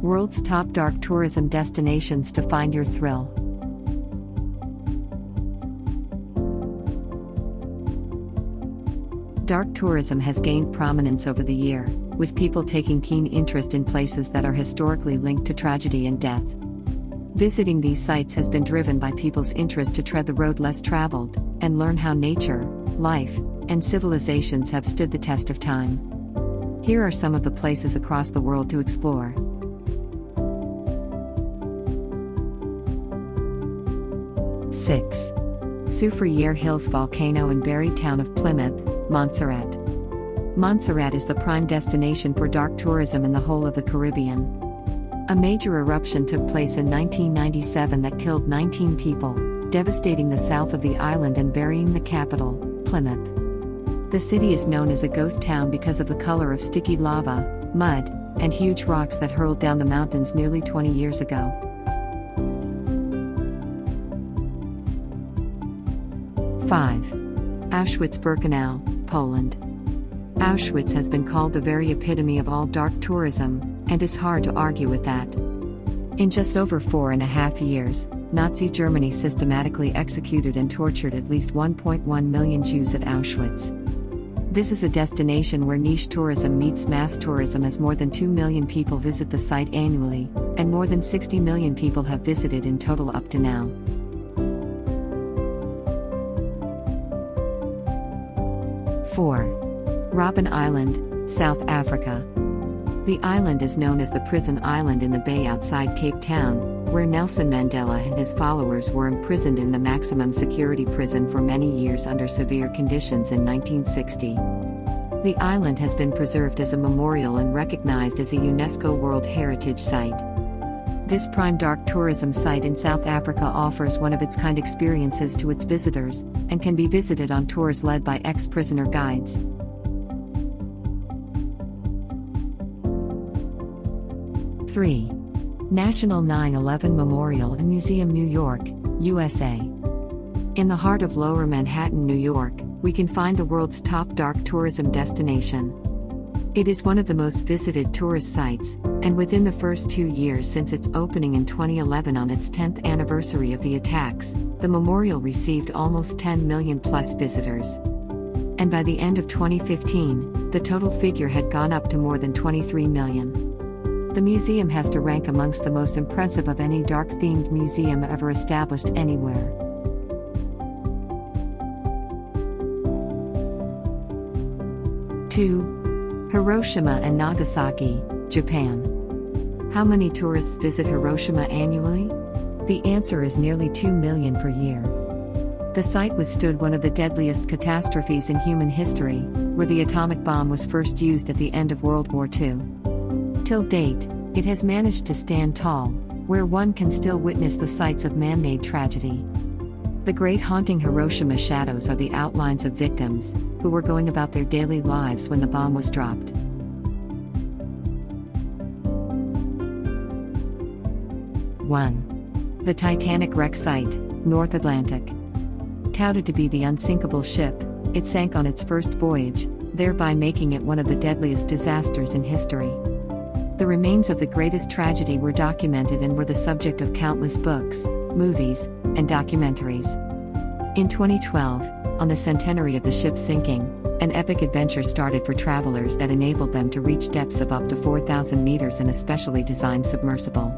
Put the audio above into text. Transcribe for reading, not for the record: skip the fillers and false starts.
World's top dark tourism destinations to find your thrill. Dark tourism has gained prominence over the year, with people taking keen interest in places that are historically linked to tragedy and death. Visiting these sites has been driven by people's interest to tread the road less traveled, and learn how nature, life, and civilizations have stood the test of time. Here are some of the places across the world to explore. 6. Soufriere Hills Volcano and buried town of Plymouth, MONTSERRAT. MONTSERRAT is the prime destination for dark tourism in the whole of the Caribbean. A major eruption took place in 1997 that killed 19 people, devastating the south of the island and burying the capital, Plymouth. The city is known as a ghost town because of the color of sticky lava, mud, and huge rocks that hurled down the mountains nearly 20 years ago. 5. AUSCHWITZ-BIRKENAU, Poland. Auschwitz has been called the very epitome of all dark tourism, and it's hard to argue with that. In just over 4.5 years, Nazi Germany systematically executed and tortured at least 1.1 million Jews at Auschwitz. This is a destination where niche tourism meets mass tourism, as more than 2 million people visit the site annually, and more than 60 million people have visited in total up to now. 4. Robben Island, South Africa. The island is known as the prison island in the bay outside Cape Town, where Nelson Mandela and his followers were imprisoned in the maximum security prison for many years under severe conditions in 1960. The island has been preserved as a memorial and recognized as a UNESCO World Heritage Site. This prime dark tourism site in South Africa offers one-of-its-kind experiences to its visitors, and can be visited on tours led by ex-prisoner guides. 3. National 9/11 Memorial and Museum, New York, USA. In the heart of Lower Manhattan, New York, we can find the world's top dark tourism destination. It is one of the most visited tourist sites, and within the first 2 years since its opening in 2011 on its 10th anniversary of the attacks, the memorial received almost 10 million plus visitors. And by the end of 2015, the total figure had gone up to more than 23 million. The museum has to rank amongst the most impressive of any dark-themed museum ever established anywhere. 2. Hiroshima and Nagasaki, Japan. How many tourists visit Hiroshima annually? The answer is nearly 2 million per year. The site withstood one of the deadliest catastrophes in human history, where the atomic bomb was first used at the end of World War II. Till date, it has managed to stand tall, where one can still witness the sights of man-made tragedy. The great haunting Hiroshima shadows are the outlines of victims, who were going about their daily lives when the bomb was dropped. 1. The Titanic wreck site, North Atlantic. Touted to be the unsinkable ship, it sank on its first voyage, thereby making it one of the deadliest disasters in history. The remains of the greatest tragedy were documented and were the subject of countless books, movies, and documentaries. In 2012, on the centenary of the ship's sinking, an epic adventure started for travelers that enabled them to reach depths of up to 4,000 meters in a specially designed submersible.